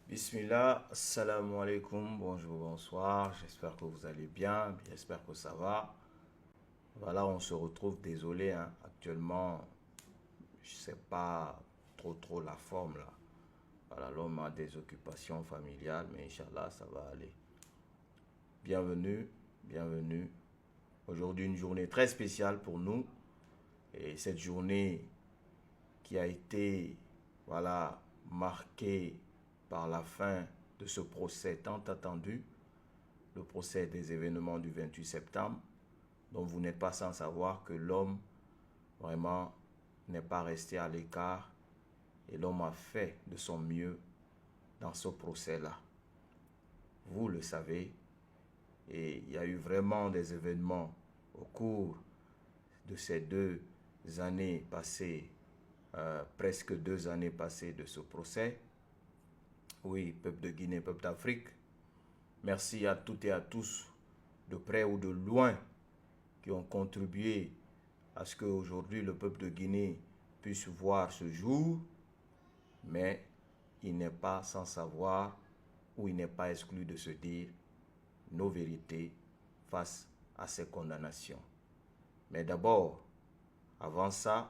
Bismillah, assalamu alaikum, bonjour, bonsoir, j'espère que vous allez bien, j'espère que ça va. Voilà, on se retrouve, désolé, actuellement, je sais pas trop la forme là. Voilà, l'homme a des occupations familiales, mais Inch'Allah, ça va aller. Bienvenue, bienvenue. Aujourd'hui, une journée très spéciale pour nous. Et cette journée qui a été, voilà, marquée par la fin de ce procès tant attendu, le procès des événements du 28 septembre, dont vous n'êtes pas sans savoir que l'homme vraiment n'est pas resté à l'écart et l'homme a fait de son mieux dans ce procès-là. Vous le savez, et il y a eu vraiment des événements au cours de ces 2 années passées, presque 2 années passées de ce procès. Oui, peuple de Guinée, peuple d'Afrique, merci à toutes et à tous, de près ou de loin, qui ont contribué à ce qu'aujourd'hui le peuple de Guinée puisse voir ce jour, mais il n'est pas sans savoir ou il n'est pas exclu de se dire nos vérités face à ces condamnations. Mais d'abord, avant ça,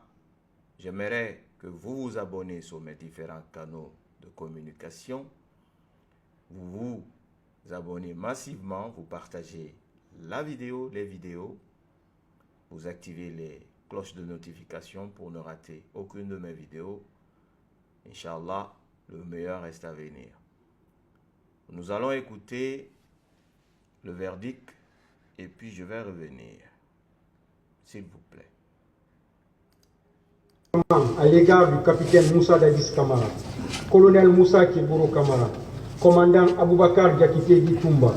j'aimerais que vous vous abonnez sur mes différents canaux de communication. Vous vous abonnez massivement, vous partagez la vidéo, les vidéos, vous activez les cloches de notification pour ne rater aucune de mes vidéos. Inch'Allah, le meilleur reste à venir. Nous allons écouter le verdict et puis je vais revenir, s'il vous plaît. À l'égard du capitaine Moussa Dadis Kamara, colonel Moussa Kiburu Kamara, commandant Aboubakar Diakité Ditumba,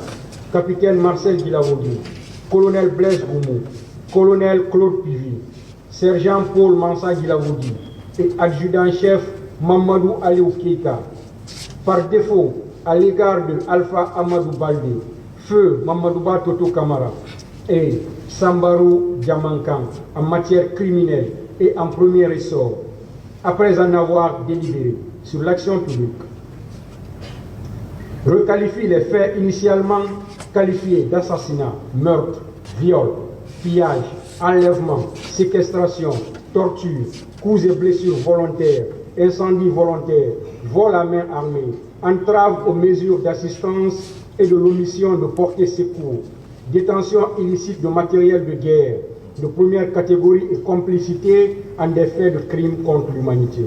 capitaine Marcel Guilavogui, colonel Blaise Goumou, colonel Claude Pivi, sergent Paul Mansa Guilavogui et adjudant-chef Mamadou Aliou Keita. Par défaut, à l'égard de Alpha Amadou Baldé, Feu Mamadouba Toto Kamara et Sambarou Diamankan en matière criminelle et en premier ressort, après en avoir délibéré sur l'action publique, requalifie les faits initialement qualifiés d'assassinat, meurtre, viol, pillage, enlèvement, séquestration, torture, coups et blessures volontaires, incendie volontaire, vol à main armée, entrave aux mesures d'assistance et de l'omission de porter secours, détention illicite de matériel de guerre de première catégorie et complicité en des faits de crimes contre l'humanité.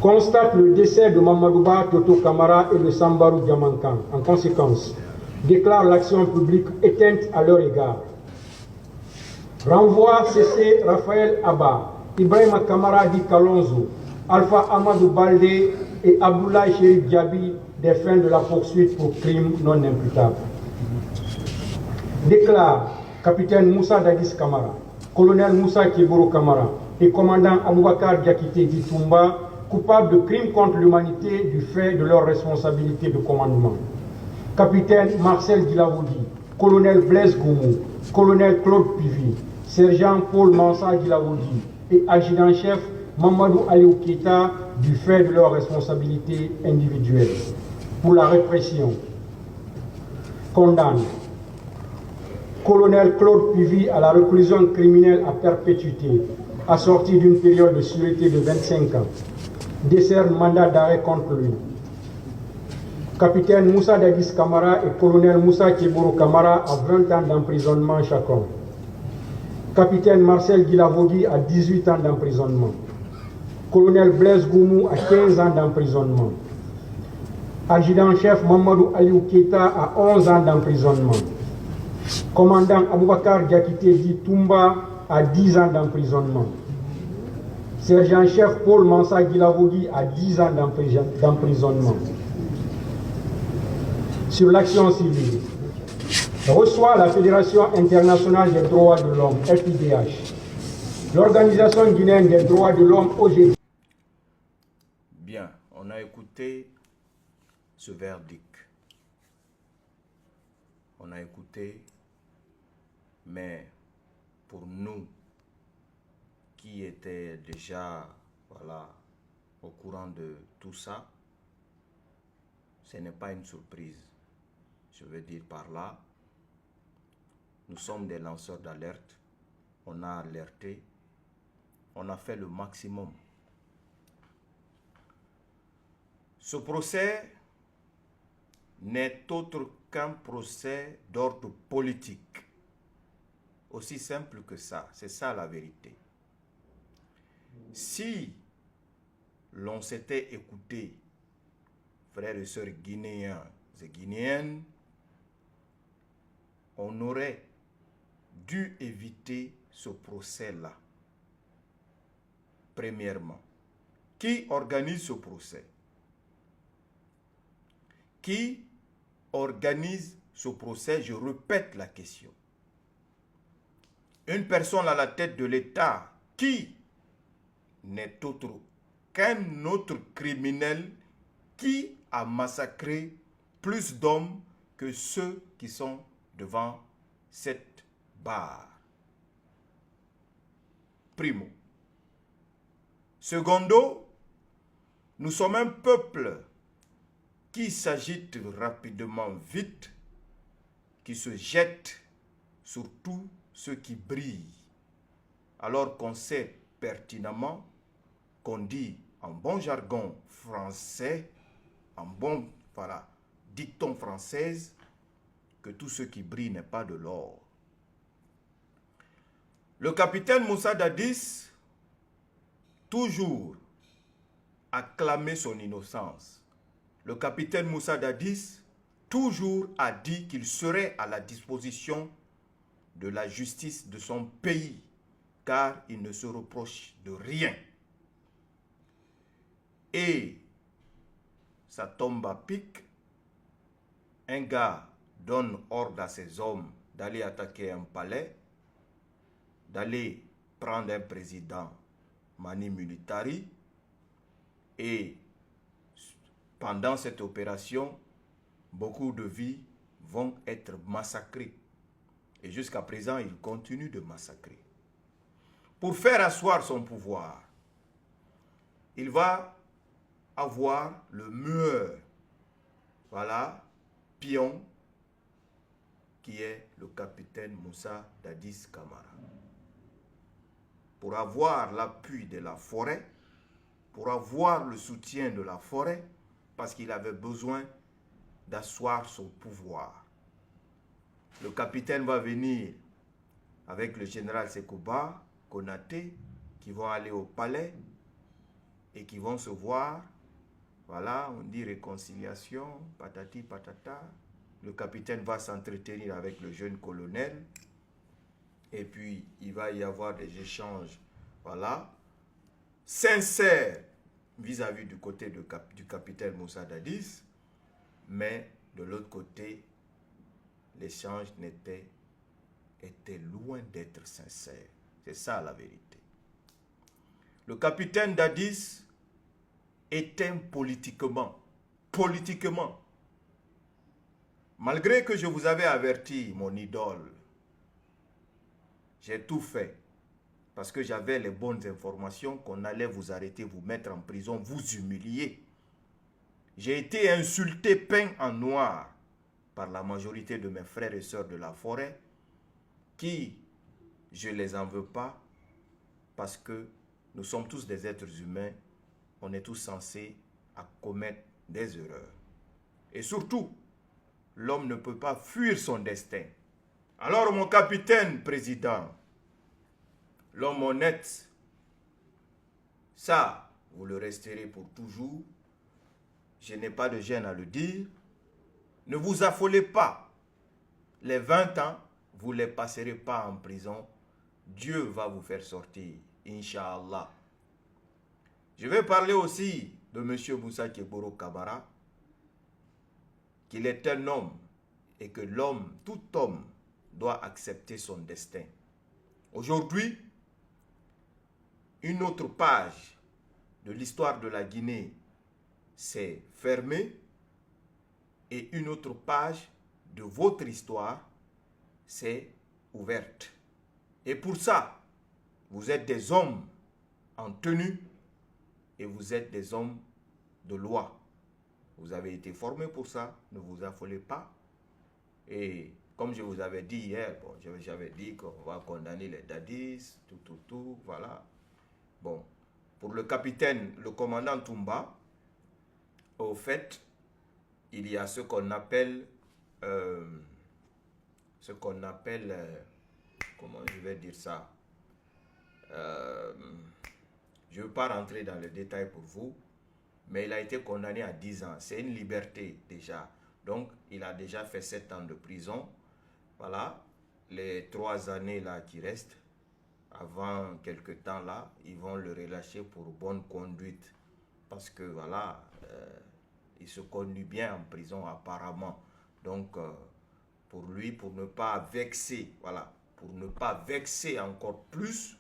Constate le décès de Mamadouba Toto Kamara et de Sambarou Diamankan. En conséquence, déclare l'action publique éteinte à leur égard. Renvoie cessé Raphaël Abba, Ibrahima Kamara Di Kalonzo, Alpha Amadou Baldé et Abdoulaye Chérif Diaby des fins de la poursuite pour crimes non imputables. Déclare capitaine Moussa Dadis Kamara, colonel Moussa Kiburu Kamara et commandant Aboubakar Diakité Ditumba coupables de crimes contre l'humanité du fait de leur responsabilité de commandement. Capitaine Marcel Guilavogui, colonel Blaise Goumou, colonel Claude Pivi, sergent Paul Mansa Guilavogui et adjudant-chef Mamadou Aliou Keita du fait de leur responsabilité individuelle. Pour la répression, condamne colonel Claude Pivi à la réclusion criminelle à perpétuité, assortie d'une période de sûreté de 25 ans. Décerne mandat d'arrêt contre lui. Capitaine Moussa Dadis Kamara et colonel Moussa Kiburu Kamara à 20 ans d'emprisonnement chacun. Capitaine Marcel Guilavogui à 18 ans d'emprisonnement. Colonel Blaise Goumou à 15 ans d'emprisonnement. Adjudant-chef Mamadou Aliou Keita à 11 ans d'emprisonnement. Commandant Aboubakar Diakité Ditumba à 10 ans d'emprisonnement. Sergent-chef Paul Mansa Guilavogui à 10 ans d'emprisonnement. Sur l'action civile, reçoit la Fédération internationale des droits de l'homme, FIDH, l'Organisation guinéenne des droits de l'homme, OGD. Bien, on a écouté ce verdict. On a écouté, mais pour nous qui étaient déjà au courant de tout ça, ce n'est pas une surprise. Je veux dire par là, nous sommes des lanceurs d'alerte. On a alerté. On a fait le maximum. Ce procès n'est autre qu'un procès d'ordre politique. Aussi simple que ça. C'est ça la vérité. Si l'on s'était écouté, frères et sœurs guinéens et guinéennes, on aurait dû éviter ce procès-là. Premièrement, qui organise ce procès? Qui organise ce procès? Je répète la question. Une personne à la tête de l'État qui n'est autre qu'un autre criminel qui a massacré plus d'hommes que ceux qui sont devant cette barre. Primo. Secondo, nous sommes un peuple qui s'agite rapidement vite, qui se jette sur tout ce qui brille, alors qu'on sait pertinemment qu'on dit en bon jargon français, en bon dicton française, que tout ce qui brille n'est pas de l'or. Le capitaine Moussa Dadis, toujours a clamé son innocence. Le capitaine Moussa Dadis, toujours a dit qu'il serait à la disposition de la justice de son pays, car il ne se reproche de rien. Et ça tombe à pic. Un gars donne ordre à ses hommes d'aller attaquer un palais, d'aller prendre un président Mani Militari, et pendant cette opération, beaucoup de vies vont être massacrées. Et jusqu'à présent, il continue de massacrer. Pour faire asseoir son pouvoir, il va avoir le meilleur, pion, qui est le capitaine Moussa Dadis Camara. Pour avoir l'appui de la forêt, pour avoir le soutien de la forêt, parce qu'il avait besoin d'asseoir son pouvoir. Le capitaine va venir avec le général Sekouba, Konaté, qui vont aller au palais et qui vont se voir. Voilà, on dit réconciliation, patati patata. Le capitaine va s'entretenir avec le jeune colonel. Et puis, il va y avoir des échanges, sincères vis-à-vis du côté du capitaine Moussa Dadis. Mais de l'autre côté, l'échange était loin d'être sincère. C'est ça la vérité. Le capitaine Dadis éteint politiquement. Malgré que je vous avais averti, mon idole, j'ai tout fait. Parce que j'avais les bonnes informations qu'on allait vous arrêter, vous mettre en prison, vous humilier. J'ai été insulté, peint en noir, par la majorité de mes frères et sœurs de la forêt, qui, je ne les en veux pas, parce que nous sommes tous des êtres humains, on est tous censés à commettre des erreurs. Et surtout, l'homme ne peut pas fuir son destin. Alors mon capitaine président, l'homme honnête, ça, vous le resterez pour toujours. Je n'ai pas de gêne à le dire. Ne vous affolez pas. Les 20 ans, vous ne les passerez pas en prison. Dieu va vous faire sortir, Inch'Allah. Je vais parler aussi de M. Moussa Keboro Camara, qu'il est un homme et que tout homme, doit accepter son destin. Aujourd'hui, une autre page de l'histoire de la Guinée s'est fermée et une autre page de votre histoire s'est ouverte. Et pour ça, vous êtes des hommes en tenue et vous êtes des hommes de loi. Vous avez été formé pour ça, ne vous affolez pas. Et comme je vous avais dit hier, bon, j'avais dit qu'on va condamner les dadis, tout, voilà. Bon, pour le capitaine, le commandant Toumba, au fait, il y a ce qu'on appelle, comment je vais dire ça, je ne veux pas rentrer dans le détail pour vous, mais il a été condamné à 10 ans. C'est une liberté déjà. Donc, il a déjà fait 7 ans de prison. Voilà, les 3 années là qui restent, avant quelque temps là, ils vont le relâcher pour bonne conduite. Parce que voilà, il se conduit bien en prison apparemment. Donc, pour lui, pour ne pas vexer, voilà, pour ne pas vexer encore plus,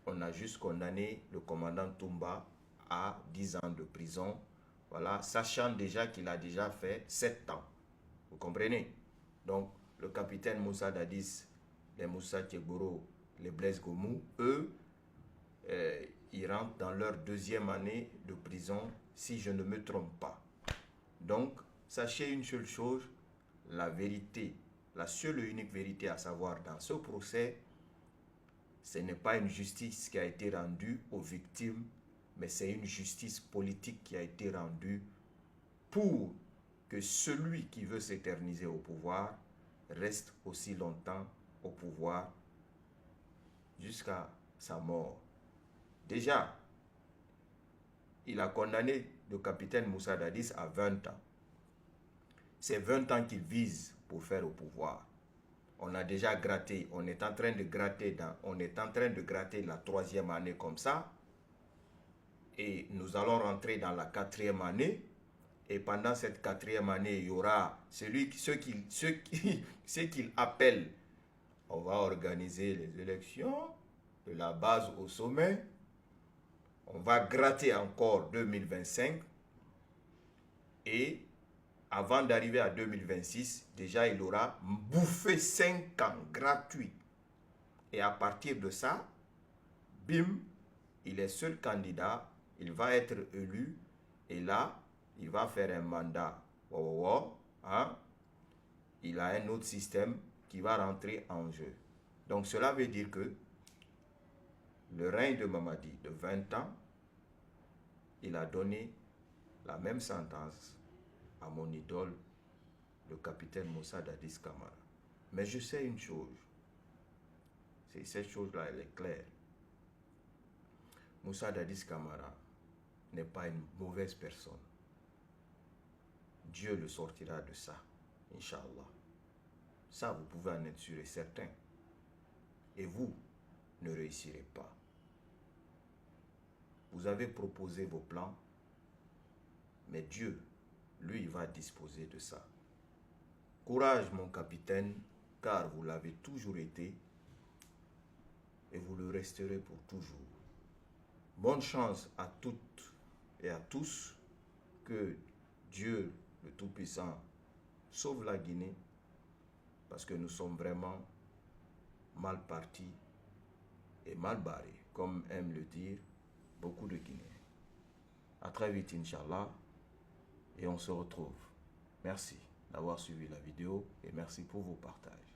on a juste condamné le commandant Toumba à 10 ans de prison. Voilà, sachant déjà qu'il a déjà fait 7 ans. Vous comprenez? Donc, le capitaine Moussa Dadis, les Moussa Tcheboro, les Blaise Gomou, eux, ils rentrent dans leur 2e année de prison, si je ne me trompe pas. Donc, sachez une seule chose, la vérité, la seule et unique vérité à savoir dans ce procès, ce n'est pas une justice qui a été rendue aux victimes, mais c'est une justice politique qui a été rendue pour que celui qui veut s'éterniser au pouvoir reste aussi longtemps au pouvoir jusqu'à sa mort. Déjà, il a condamné le capitaine Moussa Dadis à 20 ans. C'est 20 ans qu'il vise pour faire au pouvoir. On a déjà gratté, on est en train de gratter la 3e année comme ça. Et nous allons rentrer dans la 4e année. Et pendant cette 4e année, il y aura ceux qu'il appelle. On va organiser les élections de la base au sommet. On va gratter encore 2025. Et avant d'arriver à 2026, déjà il aura bouffé 5 ans gratuits. Et à partir de ça, bim, il est seul candidat, il va être élu. Et là, il va faire un mandat. Hein? Il a un autre système qui va rentrer en jeu. Donc cela veut dire que le règne de Mamadi de 20 ans, il a donné la même sentence à mon idole, le capitaine Moussa Dadis Camara. Mais je sais une chose, cette chose-là, elle est claire. Moussa Dadis Camara n'est pas une mauvaise personne. Dieu le sortira de ça, Inch'Allah. Ça, vous pouvez en être sûr et certain. Et vous ne réussirez pas. Vous avez proposé vos plans, mais Dieu, lui, va disposer de ça. Courage, mon capitaine, car vous l'avez toujours été et vous le resterez pour toujours. Bonne chance à toutes et à tous. Que Dieu, le Tout-Puissant, sauve la Guinée, parce que nous sommes vraiment mal partis et mal barrés, comme aiment le dire beaucoup de Guinéens. À très vite, Inch'Allah, et on se retrouve. Merci d'avoir suivi la vidéo et merci pour vos partages.